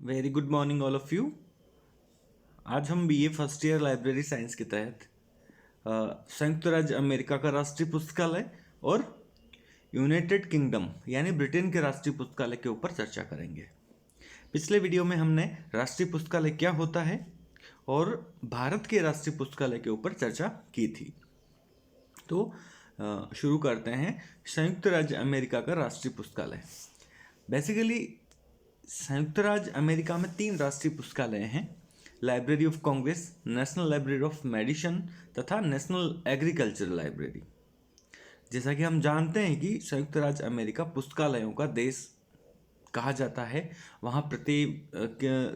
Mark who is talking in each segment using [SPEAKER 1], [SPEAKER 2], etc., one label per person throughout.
[SPEAKER 1] Very good morning all of you. आज हम BA first year library science के तहत संयुक्त राज्य अमेरिका का राष्ट्रीय पुस्तकालय और यूनाइटेड किंगडम यानी ब्रिटेन के राष्ट्रीय पुस्तकालय के ऊपर चर्चा करेंगे। पिछले वीडियो में हमने राष्ट्रीय पुस्तकालय क्या होता है और भारत के राष्ट्रीय पुस्तकालय के ऊपर चर्चा की थी। तो शुरू करते हैं। संयुक्त राज्य अमेरिका का राष्ट्रीय पुस्तकालय। बेसिकली संयुक्त राज्य अमेरिका में 3 राष्ट्रीय पुस्तकालय हैं: library of Congress, national library of medicine तथा नेशनल एग्रीकल्चरल लाइब्रेरी। जैसा कि हम जानते हैं कि संयुक्त राज्य अमेरिका पुस्तकालयों का देश कहा जाता है। वहाँ प्रत्येक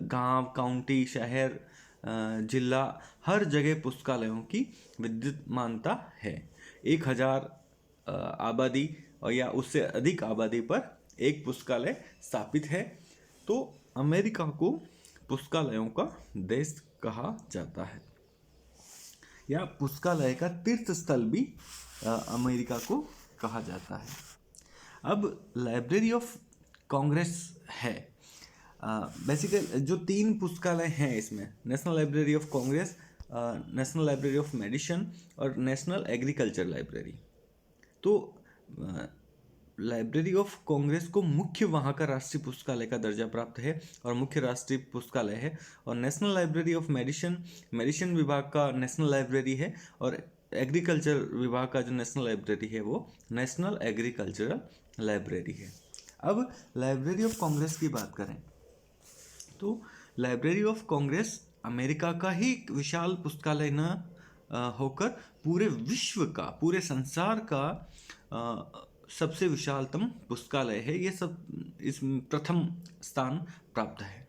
[SPEAKER 1] गांव, काउंटी, शहर, जिला, हर जगह पुस्तकालयों की विद्यमानता है। 1000 आबादी और या उससे अधिक आबादी पर एक पुस्तकालय स्थापित है। तो अमेरिका को पुस्तकालयों का देश कहा जाता है, या पुस्तकालय का तीर्थ स्थल भी अमेरिका को कहा जाता है। अब लाइब्रेरी ऑफ कांग्रेस है। बेसिकली जो 3 पुस्तकालय हैं इसमें, national library of Congress, national library of medicine और नेशनल एग्रीकल्चर लाइब्रेरी। तो लाइब्रेरी ऑफ कांग्रेस को मुख्य वहाँ का राष्ट्रीय पुस्तकालय का दर्जा प्राप्त है और मुख्य राष्ट्रीय पुस्तकालय है। और नेशनल लाइब्रेरी ऑफ मेडिसन विभाग का नेशनल लाइब्रेरी है, और एग्रीकल्चर विभाग का जो नेशनल लाइब्रेरी है वो नेशनल एग्रीकल्चरल लाइब्रेरी है। अब लाइब्रेरी ऑफ कांग्रेस की बात करें तो लाइब्रेरी ऑफ कांग्रेस अमेरिका का ही एक विशाल पुस्तकालय न होकर पूरे विश्व का, पूरे संसार का सबसे विशालतम पुस्तकालय है। ये सब इस प्रथम स्थान प्राप्त है।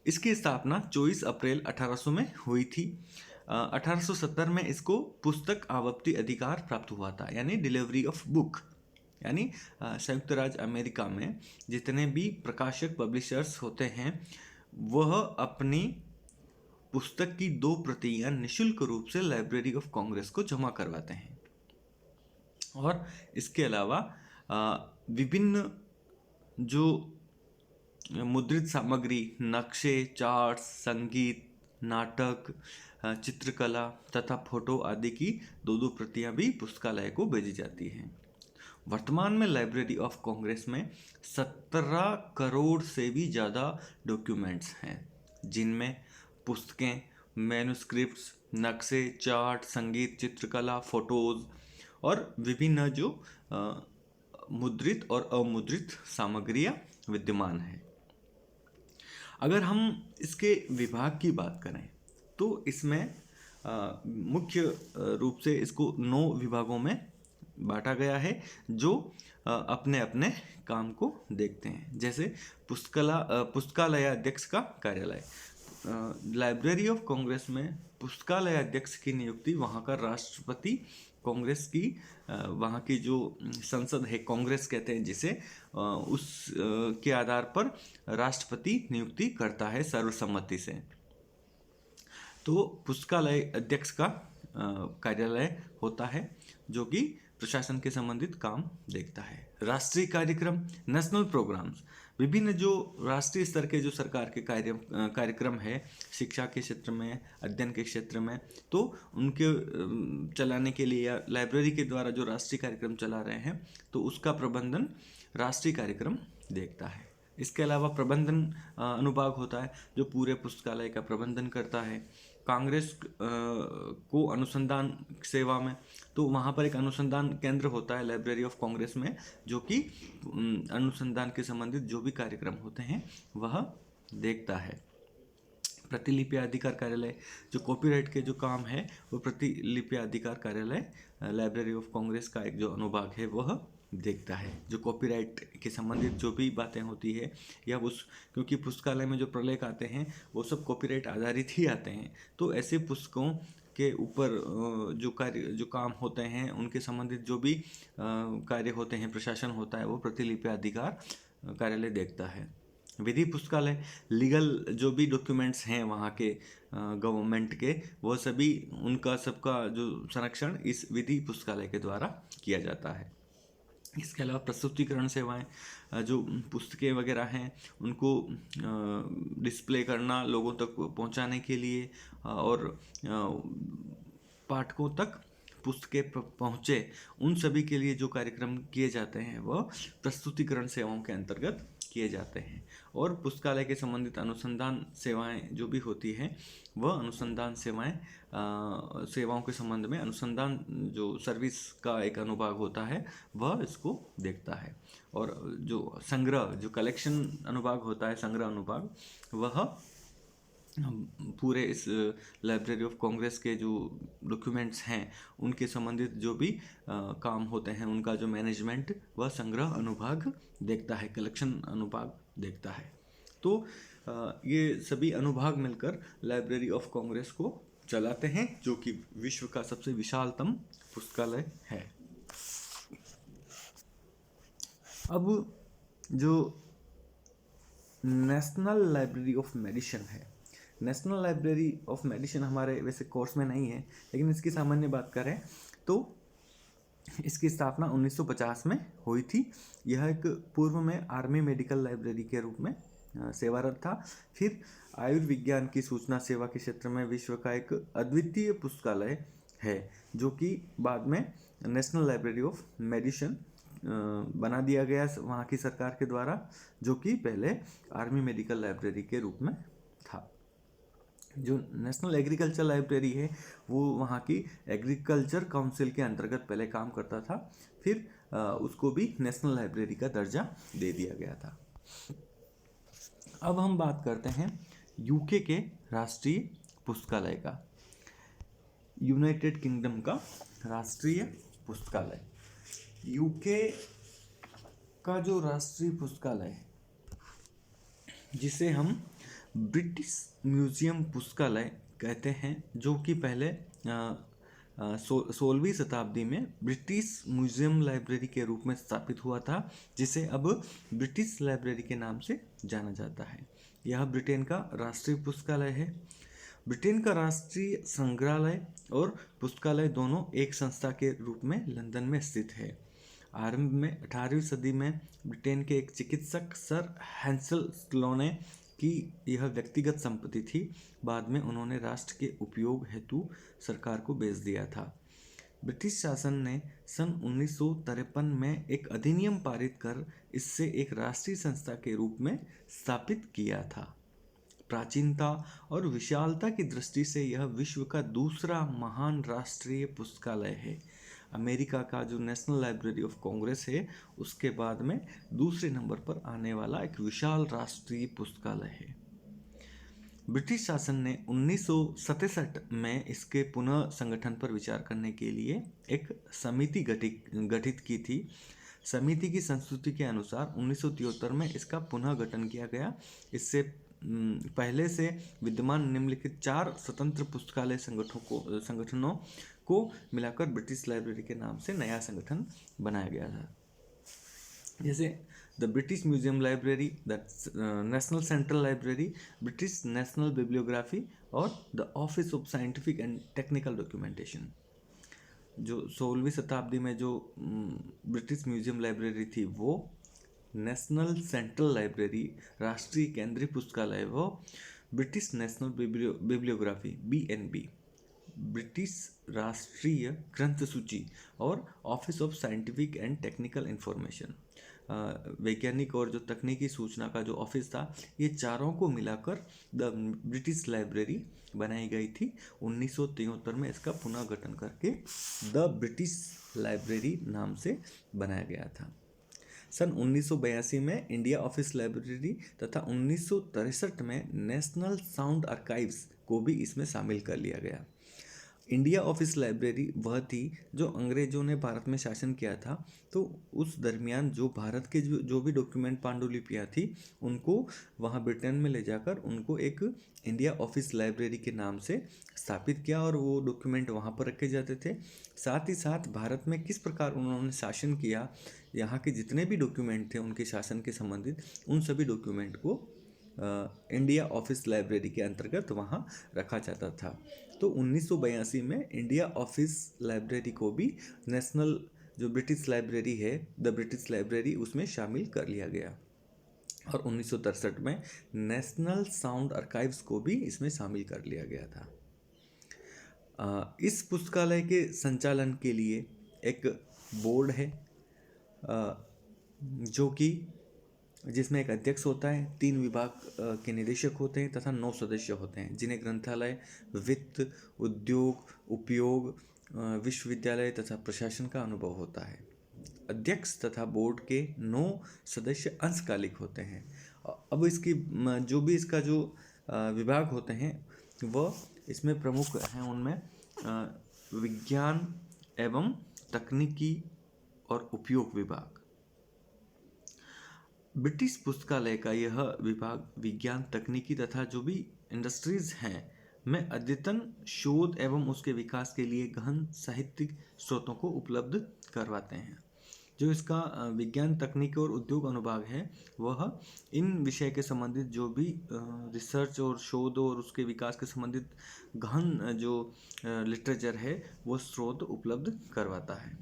[SPEAKER 1] इसकी स्थापना 24 अप्रैल 1800 में हुई थी। 1870 में इसको पुस्तक आवर्ती अधिकार प्राप्त हुआ था, यानी डिलीवरी ऑफ बुक। यानी संयुक्त राज्य अमेरिका में जितने भी प्रकाशक, पब्लिशर्स होते हैं, वह अपनी पुस्तक की 2 प्रतियां निःशुल्क रूप से लाइब्रेरी ऑफ कांग्रेस को जमा करवाते हैं। और इसके अलावा विभिन्न जो मुद्रित सामग्री, नक्शे, चार्ट्स, संगीत, नाटक, चित्रकला तथा फोटो आदि की 2 प्रतियां भी पुस्तकालय को भेजी जाती हैं। वर्तमान में लाइब्रेरी ऑफ कांग्रेस में 17 करोड़ से भी ज़्यादा डॉक्यूमेंट्स हैं, जिनमें पुस्तकें, मैन्युस्क्रिप्ट्स, नक्शे, चार्ट, संगीत, चित्रकला, फोटोज और विभिन्न जो मुद्रित और अमुद्रित सामग्रियां विद्यमान है। अगर हम इसके विभाग की बात करें तो इसमें मुख्य रूप से इसको 9 विभागों में बांटा गया है, जो अपने अपने काम को देखते हैं। जैसे पुस्तकालय अध्यक्ष का कार्यालय। लाइब्रेरी ऑफ कांग्रेस में पुस्तकालय अध्यक्ष की नियुक्ति वहाँ का राष्ट्रपति, कांग्रेस की वहाँ की जो संसद है, कांग्रेस कहते हैं जिसे, उस के आधार पर राष्ट्रपति नियुक्ति करता है सर्वसम्मति से। तो पुस्तकालय अध्यक्ष का कार्यालय होता है जो कि प्रशासन के संबंधित काम देखता है। राष्ट्रीय कार्यक्रम, नेशनल प्रोग्राम्स, विभिन्न जो राष्ट्रीय स्तर के जो सरकार के कार्यक्रम है शिक्षा के क्षेत्र में, अध्ययन के क्षेत्र में, तो उनके चलाने के लिए या लाइब्रेरी के द्वारा जो राष्ट्रीय कार्यक्रम चला रहे हैं तो उसका प्रबंधन राष्ट्रीय कार्यक्रम देखता है। इसके अलावा प्रबंधन अनुभाग होता है जो पूरे पुस्तकालय का प्रबंधन करता है। कांग्रेस को अनुसंधान सेवा में, तो वहाँ पर एक अनुसंधान केंद्र होता है लाइब्रेरी ऑफ कांग्रेस में, जो कि अनुसंधान के संबंधित जो भी कार्यक्रम होते हैं वह देखता है। प्रतिलिपि अधिकार कार्यालय, जो कॉपीराइट के जो काम है वो प्रतिलिपि अधिकार कार्यालय लाइब्रेरी ऑफ कांग्रेस का एक जो अनुभाग है वह देखता है। जो कॉपीराइट के संबंधित जो भी बातें होती है या उस, क्योंकि पुस्तकालय में जो प्रलेख आते हैं वो सब कॉपीराइट आधारित ही आते हैं, तो ऐसे पुस्तकों के ऊपर जो काम होते हैं उनके संबंधित जो भी कार्य होते हैं, प्रशासन होता है, वो प्रतिलिपि अधिकार कार्यालय देखता है। विधि पुस्तकालय, लीगल जो भी डॉक्यूमेंट्स हैं वहाँ के गवर्नमेंट के, वो सभी उनका सबका जो संरक्षण इस विधि पुस्तकालय के द्वारा किया जाता है। इसके अलावा प्रस्तुतिकरण सेवाएं, जो पुस्तकें वगैरह हैं उनको डिस्प्ले करना, लोगों तक पहुंचाने के लिए, और पाठकों तक पुस्तकें पहुँचे, उन सभी के लिए जो कार्यक्रम किए जाते हैं वह प्रस्तुतिकरण सेवाओं के अंतर्गत किए जाते हैं। और पुस्तकालय के संबंधित अनुसंधान सेवाएं जो भी होती हैं वह अनुसंधान सेवाओं के संबंध में अनुसंधान जो सर्विस का एक अनुभाग होता है वह इसको देखता है। और जो संग्रह, जो कलेक्शन अनुभाग होता है, संग्रह अनुभाग, वह पूरे इस लाइब्रेरी ऑफ कांग्रेस के जो डॉक्यूमेंट्स हैं उनके संबंधित जो भी काम होते हैं उनका जो मैनेजमेंट वह संग्रह अनुभाग देखता है, कलेक्शन अनुभाग देखता है। तो ये सभी अनुभाग मिलकर लाइब्रेरी ऑफ कांग्रेस को चलाते हैं, जो कि विश्व का सबसे विशालतम पुस्तकालय है। अब जो नेशनल लाइब्रेरी ऑफ मेडिसिन है, नेशनल लाइब्रेरी ऑफ मेडिसिन हमारे वैसे कोर्स में नहीं है, लेकिन इसकी सामान्य बात करें तो इसकी स्थापना 1950 में हुई थी। यह एक पूर्व में आर्मी मेडिकल लाइब्रेरी के रूप में सेवारत था। फिर आयुर्विज्ञान की सूचना सेवा के क्षेत्र में विश्व का एक अद्वितीय पुस्तकालय है, जो कि बाद में नेशनल लाइब्रेरी ऑफ मेडिसिन बना दिया गया वहाँ की सरकार के द्वारा, जो कि पहले आर्मी मेडिकल लाइब्रेरी के रूप में था। जो नेशनल एग्रीकल्चर लाइब्रेरी है वो वहाँ की एग्रीकल्चर काउंसिल के अंतर्गत पहले काम करता था, फिर उसको भी नेशनल लाइब्रेरी का दर्जा दे दिया गया था। अब हम बात करते हैं यूके के राष्ट्रीय पुस्तकालय का, यूनाइटेड किंगडम का राष्ट्रीय पुस्तकालय। यूके का जो राष्ट्रीय पुस्तकालय है, जिसे हम ब्रिटिश म्यूजियम पुस्तकालय कहते हैं, जो कि पहले 16वीं शताब्दी में ब्रिटिश म्यूजियम लाइब्रेरी के रूप में स्थापित हुआ था, जिसे अब ब्रिटिश लाइब्रेरी के नाम से जाना जाता है। यह ब्रिटेन का राष्ट्रीय पुस्तकालय है। ब्रिटेन का राष्ट्रीय संग्रहालय और पुस्तकालय दोनों एक संस्था के रूप में लंदन में स्थित है। आरंभ में 18वीं सदी में ब्रिटेन के एक चिकित्सक सर हैंसल स्लोने की यह व्यक्तिगत संपत्ति थी। बाद में उन्होंने राष्ट्र के उपयोग हेतु सरकार को बेच दिया था। ब्रिटिश शासन ने सन 1953 में एक अधिनियम पारित कर इससे एक राष्ट्रीय संस्था के रूप में स्थापित किया था। प्राचीनता और विशालता की दृष्टि से यह विश्व का दूसरा महान राष्ट्रीय पुस्तकालय है। अमेरिका का जो नेशनल लाइब्रेरी ऑफ कांग्रेस है उसके बाद में दूसरे नंबर पर आने वाला एक विशाल राष्ट्रीय पुस्तकालय है। ब्रिटिश शासन ने 1967 में इसके पुनः संगठन पर विचार करने के लिए एक समिति गठित की थी। समिति की संस्तुति के अनुसार 1973 में इसका पुनः गठन किया गया। इससे पहले से विद्यमान निम्नलिखित 4 स्वतंत्र पुस्तकालय संगठनों को मिलाकर ब्रिटिश लाइब्रेरी के नाम से नया संगठन बनाया गया था, जैसे the British Museum Library, the National Central Library, British National Bibliography और the Office of Scientific and Technical Documentation. जो 16वीं शताब्दी में जो ब्रिटिश म्यूजियम लाइब्रेरी थी वो नेशनल सेंट्रल लाइब्रेरी, राष्ट्रीय केंद्रीय पुस्तकालय, वो British National bibliography BNB, British राष्ट्रीय ग्रंथ सूची और office of Scientific and technical information, वैज्ञानिक और जो तकनीकी सूचना का जो ऑफिस था, ये चारों को मिलाकर द ब्रिटिश लाइब्रेरी बनाई गई थी। 1973 में इसका पुनः गठन करके द ब्रिटिश लाइब्रेरी नाम से बनाया गया था। सन 1982 में इंडिया ऑफिस लाइब्रेरी तथा 1963 में नेशनल साउंड आर्काइव्स को भी इसमें शामिल कर लिया गया। इंडिया ऑफिस लाइब्रेरी वह थी जो अंग्रेजों ने भारत में शासन किया था, तो उस दरमियान जो भारत के जो भी डॉक्यूमेंट, पांडुलिपियाँ थी, उनको वहाँ ब्रिटेन में ले जाकर उनको एक इंडिया ऑफिस लाइब्रेरी के नाम से स्थापित किया और वो डॉक्यूमेंट वहाँ पर रखे जाते थे। साथ ही साथ भारत में किस प्रकार उन्होंने शासन किया, यहाँ के जितने भी डॉक्यूमेंट थे उनके शासन के संबंधित, उन सभी डॉक्यूमेंट को इंडिया ऑफिस लाइब्रेरी के अंतर्गत वहाँ रखा जाता था। तो 1982 में इंडिया ऑफिस लाइब्रेरी को भी नेशनल जो ब्रिटिश लाइब्रेरी है, द ब्रिटिश लाइब्रेरी, उसमें शामिल कर लिया गया। और 1963 में नेशनल साउंड आर्काइव्स को भी इसमें शामिल कर लिया गया था। इस पुस्तकालय के संचालन के लिए एक बोर्ड है, जो कि जिसमें एक अध्यक्ष होता है, 3 विभाग के निदेशक होते हैं तथा 9 सदस्य होते हैं, जिन्हें ग्रंथालय, वित्त, उद्योग, उपयोग, विश्वविद्यालय तथा प्रशासन का अनुभव होता है। अध्यक्ष तथा बोर्ड के 9 सदस्य अंशकालिक होते हैं। अब इसकी जो भी इसका जो विभाग होते हैं वह इसमें प्रमुख हैं। उनमें विज्ञान एवं तकनीकी और उपयोग विभाग। ब्रिटिश पुस्तकालय का यह विभाग विज्ञान, तकनीकी तथा जो भी इंडस्ट्रीज हैं में अद्यतन शोध एवं उसके विकास के लिए गहन साहित्यिक स्रोतों को उपलब्ध करवाते हैं। जो इसका विज्ञान, तकनीकी और उद्योग अनुभाग है, वह इन विषय के संबंधित जो भी रिसर्च और शोध और उसके विकास के संबंधित गहन जो लिटरेचर है वो स्रोत उपलब्ध करवाता है।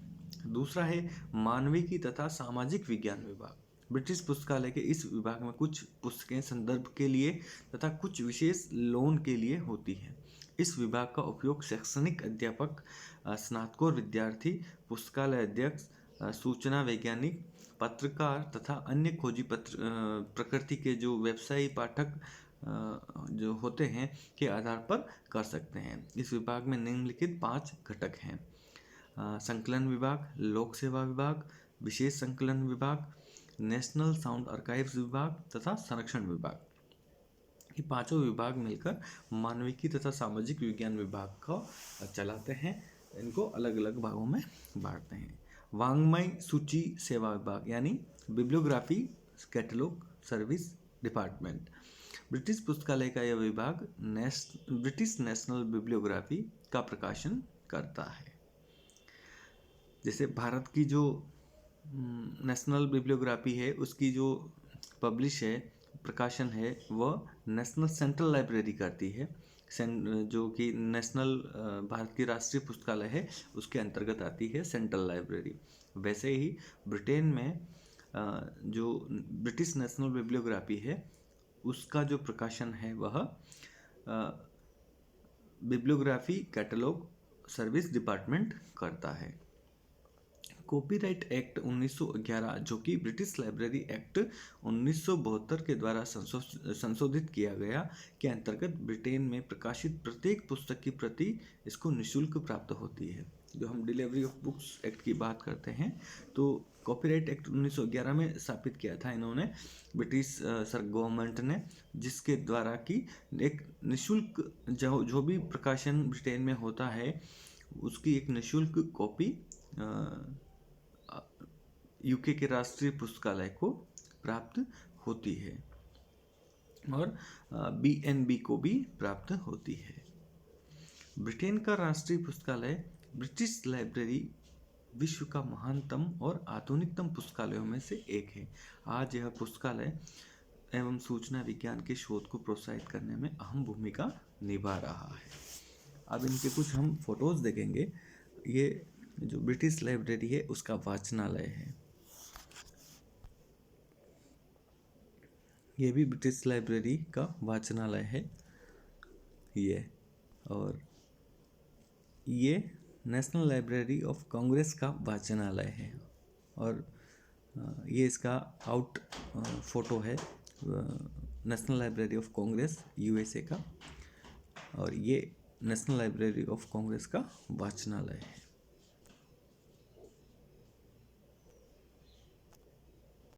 [SPEAKER 1] दूसरा है मानविकी तथा सामाजिक विज्ञान विभाग। ब्रिटिश पुस्तकालय के इस विभाग में कुछ पुस्तकें संदर्भ के लिए तथा कुछ विशेष लोन के लिए होती हैं। इस विभाग का उपयोग शैक्षणिक अध्यापक, स्नातकोत्तर विद्यार्थी, पुस्तकालय अध्यक्ष, सूचना वैज्ञानिक, पत्रकार तथा अन्य खोजी प्रकृति के जो व्यवसायी पाठक जो होते हैं के आधार पर कर सकते हैं। इस विभाग में निम्नलिखित 5 घटक हैं: संकलन विभाग, लोक सेवा विभाग, विशेष संकलन विभाग, नेशनल साउंड आर्काइव्स विभाग तथा संरक्षण विभाग। ये पांचों विभाग मिलकर मानविकी तथा सामाजिक विज्ञान विभाग को चलाते हैं। इनको अलग अलग भागों में बांटते हैं। वांग्मय सूची सेवा विभाग यानी bibliography catalogue service department. British पुस्तकालय का यह विभाग ब्रिटिश नेशनल बिब्लियोग्राफी का प्रकाशन करता है। जैसे भारत की जो नेशनल बिब्लियोग्राफी है उसकी जो पब्लिश है, प्रकाशन है, वह नेशनल सेंट्रल लाइब्रेरी करती है, जो कि नेशनल भारत की राष्ट्रीय पुस्तकालय है उसके अंतर्गत आती है सेंट्रल लाइब्रेरी। वैसे ही ब्रिटेन में जो ब्रिटिश नेशनल बिब्लियोग्राफी है उसका जो प्रकाशन है वह बिब्लियोग्राफी कैटलॉग सर्विस डिपार्टमेंट करता है। कॉपीराइट एक्ट 1911 जो कि ब्रिटिश लाइब्रेरी एक्ट 1972 के द्वारा संशोधित किया गया के अंतर्गत ब्रिटेन में प्रकाशित प्रत्येक पुस्तक की प्रति इसको निःशुल्क प्राप्त होती है। जो हम डिलीवरी ऑफ बुक्स एक्ट की बात करते हैं तो कॉपीराइट एक्ट 1911 में स्थापित किया था इन्होंने, ब्रिटिश गवर्नमेंट ने, जिसके द्वारा कि एक निःशुल्क जो भी प्रकाशन ब्रिटेन में होता है उसकी एक निःशुल्क कॉपी यूके के राष्ट्रीय पुस्तकालय को प्राप्त होती है और बीएनबी को भी प्राप्त होती है। ब्रिटेन का राष्ट्रीय पुस्तकालय ब्रिटिश लाइब्रेरी विश्व का महानतम और आधुनिकतम पुस्तकालयों में से एक है। आज यह पुस्तकालय एवं सूचना विज्ञान के शोध को प्रोत्साहित करने में अहम भूमिका निभा रहा है। अब इनके कुछ हम फोटोज देखेंगे। ये जो ब्रिटिश लाइब्रेरी है उसका वाचनालय है। ये भी ब्रिटिश लाइब्रेरी का वाचनालय है ये। और ये नेशनल लाइब्रेरी ऑफ कांग्रेस का वाचनालय है। और ये इसका आउट फोटो है national library of Congress USA का। और ये नेशनल लाइब्रेरी ऑफ कांग्रेस का वाचनालय है।